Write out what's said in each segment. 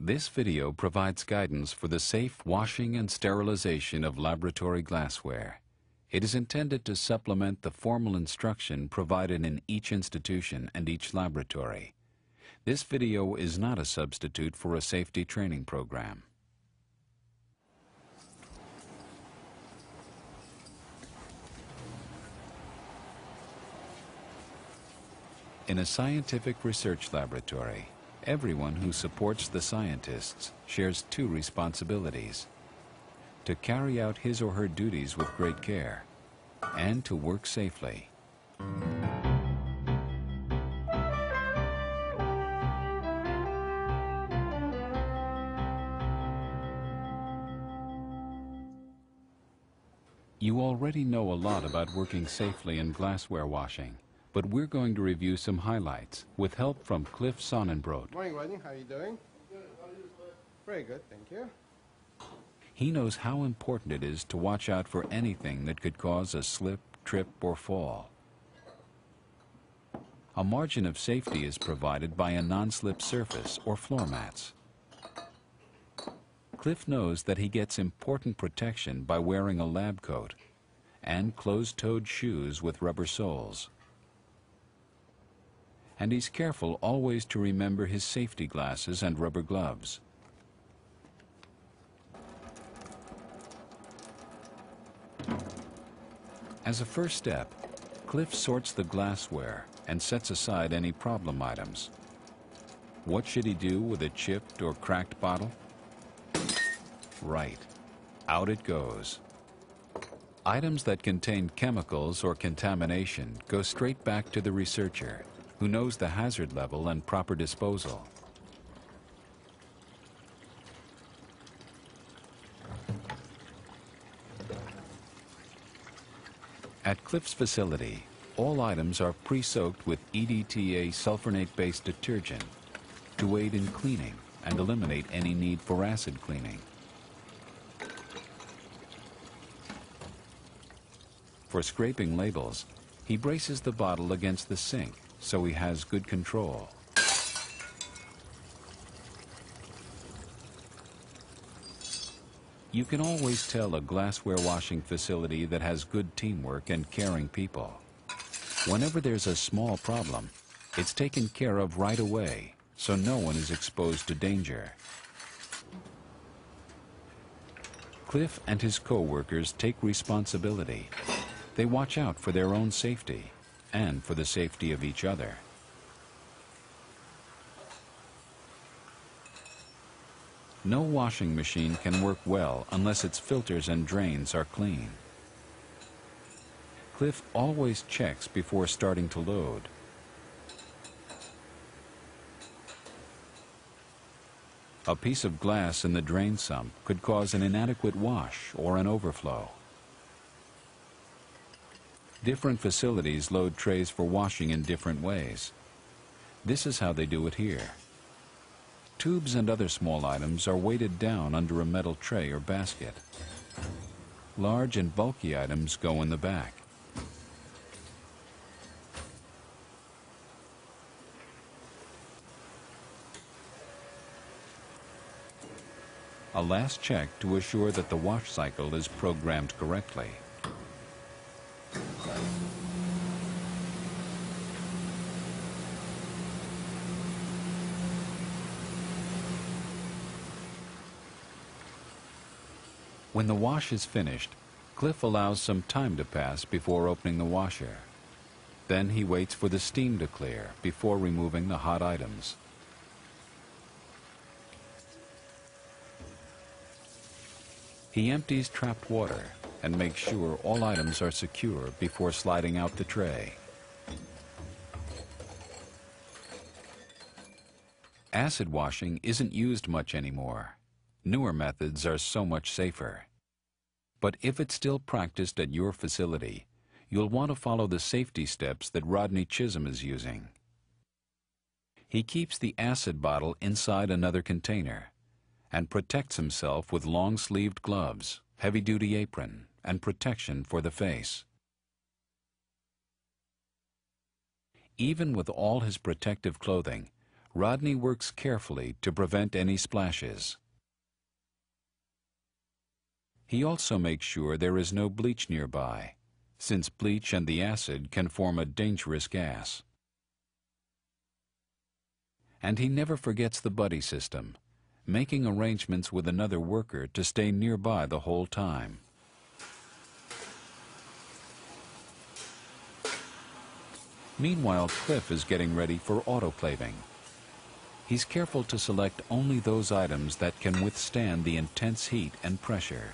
This video provides guidance for the safe washing and sterilization of laboratory glassware. It is intended to supplement the formal instruction provided in each institution and each laboratory. This video is not a substitute for a safety training program. In a scientific research laboratory, everyone who supports the scientists shares two responsibilities: to carry out his or her duties with great care and to work safely. You already know a lot about working safely in glassware washing, but we're going to review some highlights with help from Cliff Sonnenbrot. Morning, Rodney. How are you doing? Good. How are you, Cliff? Very good, thank you. He knows how important it is to watch out for anything that could cause a slip, trip, or fall. A margin of safety is provided by a non-slip surface or floor mats. Cliff knows that he gets important protection by wearing a lab coat and closed-toed shoes with rubber soles. And he's careful always to remember his safety glasses and rubber gloves. As a first step, Cliff sorts the glassware and sets aside any problem items. What should he do with a chipped or cracked bottle? Right, out it goes. Items that contain chemicals or contamination go straight back to the researcher, who knows the hazard level and proper disposal. At Cliff's facility, all items are pre-soaked with EDTA sulfonate-based detergent to aid in cleaning and eliminate any need for acid cleaning. For scraping labels, he braces the bottle against the sink so he has good control. You can always tell a glassware washing facility that has good teamwork and caring people. Whenever there's a small problem, it's taken care of right away, so no one is exposed to danger. Cliff and his co-workers take responsibility. They watch out for their own safety and for the safety of each other. No washing machine can work well unless its filters and drains are clean. Cliff always checks before starting to load. A piece of glass in the drain sump could cause an inadequate wash or an overflow. Different facilities load trays for washing in different ways. This is how they do it here. Tubes and other small items are weighted down under a metal tray or basket. Large and bulky items go in the back. A last check to assure that the wash cycle is programmed correctly. When the wash is finished, Cliff allows some time to pass before opening the washer. Then he waits for the steam to clear before removing the hot items. He empties trapped water and makes sure all items are secure before sliding out the tray. Acid washing isn't used much anymore. Newer methods are so much safer. But if it's still practiced at your facility, you'll want to follow the safety steps that Rodney Chisholm is using. He keeps the acid bottle inside another container and protects himself with long-sleeved gloves, heavy-duty apron, and protection for the face. Even with all his protective clothing, Rodney works carefully to prevent any splashes. He also makes sure there is no bleach nearby, since bleach and the acid can form a dangerous gas. And he never forgets the buddy system, making arrangements with another worker to stay nearby the whole time. Meanwhile, Cliff is getting ready for autoclaving. He's careful to select only those items that can withstand the intense heat and pressure.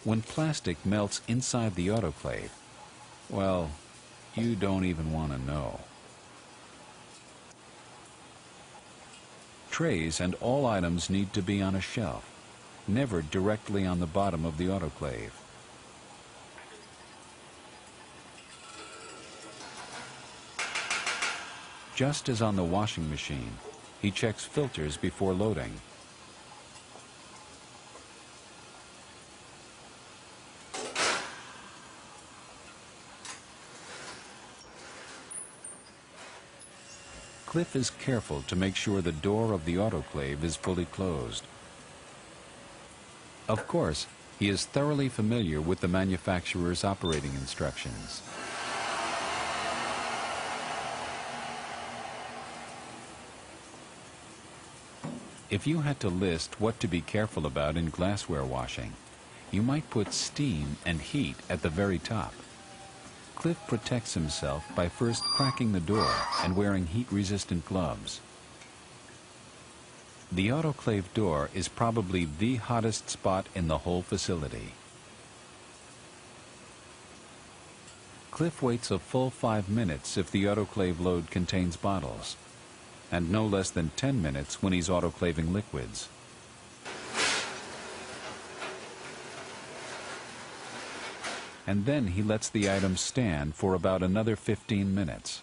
When plastic melts inside the autoclave, well, you don't even want to know. Trays and all items need to be on a shelf, never directly on the bottom of the autoclave. Just as on the washing machine, he checks filters before loading. Cliff is careful to make sure the door of the autoclave is fully closed. Of course, he is thoroughly familiar with the manufacturer's operating instructions. If you had to list what to be careful about in glassware washing, you might put steam and heat at the very top. Cliff protects himself by first cracking the door and wearing heat-resistant gloves. The autoclave door is probably the hottest spot in the whole facility. Cliff waits a full 5 minutes if the autoclave load contains bottles, and no less than 10 minutes when he's autoclaving liquids. And then he lets the items stand for about another 15 minutes.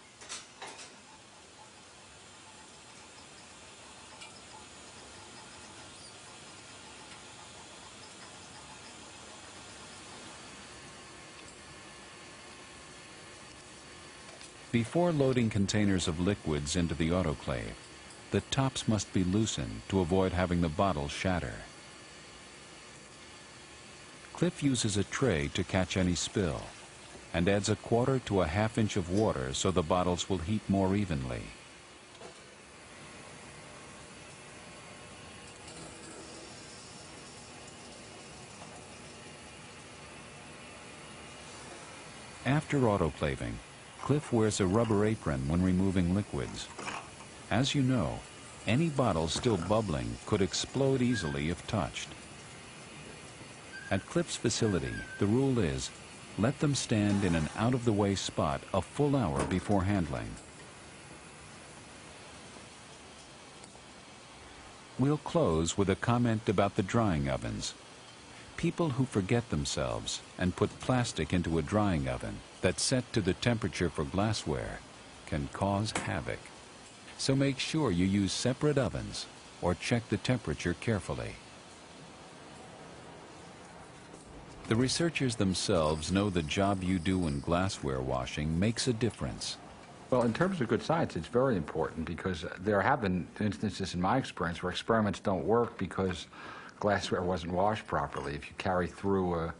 Before loading containers of liquids into the autoclave, the tops must be loosened to avoid having the bottles shatter. Cliff uses a tray to catch any spill and adds 1/4 to a 1/2 inch of water so the bottles will heat more evenly. After autoclaving, Cliff wears a rubber apron when removing liquids. As you know, any bottle still bubbling could explode easily if touched. At Cliff's facility, the rule is, let them stand in an out-of-the-way spot a full hour before handling. We'll close with a comment about the drying ovens. People who forget themselves and put plastic into a drying oven that's set to the temperature for glassware can cause havoc. So make sure you use separate ovens or check the temperature carefully. The researchers themselves know the job you do in glassware washing makes a difference. Well, in terms of good science, it's very important because there have been instances in my experience where experiments don't work because glassware wasn't washed properly. If you carry through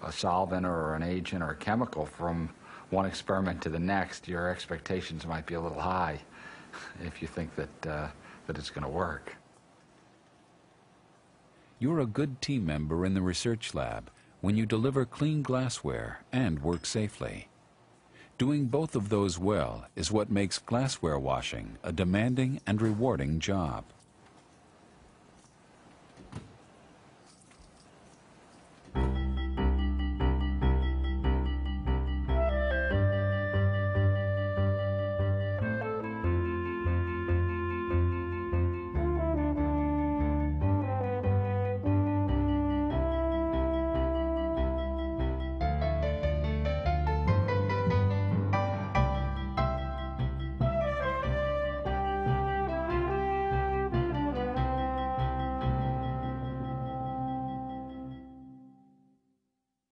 a solvent or an agent or a chemical from one experiment to the next, your expectations might be a little high if you think that it's going to work. You're a good team member in the research lab when you deliver clean glassware and work safely. Doing both of those well is what makes glassware washing a demanding and rewarding job.